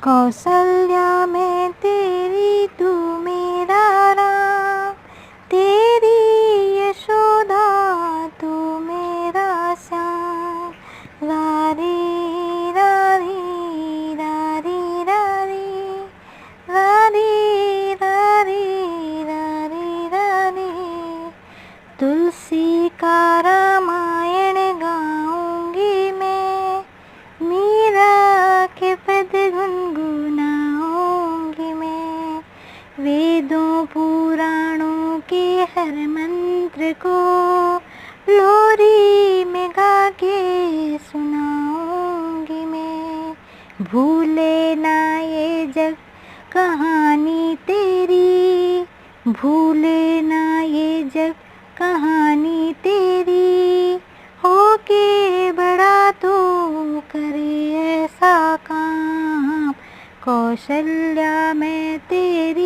कौशल्या मैं तेरी तू मेरा राम, तेरी यशोदा तू मेरा श्याम। रारी रारी रारी रारी रारी रारी रारी रारी। तुलसी का रामायण गाऊंगी मैं, मीरा के पद गुनगुनाऊंगी मैं। वेदों पुराणों के हर मंत्र को लोरी में गा के सुनाऊंगी मैं। भूले ना ये जग कहानी तेरी, भूले ना ये जग कहानी तेरी। होके बड़ा तो करे ऐसा काम, कौशल्या मैं तेरी